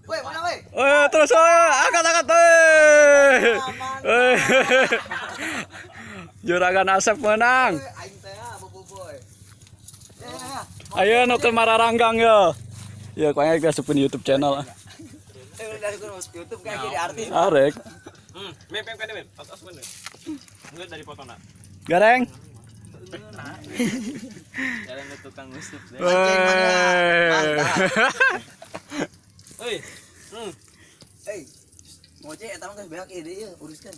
Woi, mana woi? Terus angkat. Juragan Asep menang. Aing teh boboiboy. Ayo nu ke Mararanggang ya. Ya kayaknya kita supin YouTube channel. Udah aku masuk YouTube kayak jadi artis. Arek. Mem kan mem. Pas bener. Enggak dari foto nak. Gareng. Jalan ke tukang musik deh. Anjing mana? Mantap. Euy. Moce eta mah geus beak ieu uruskeun.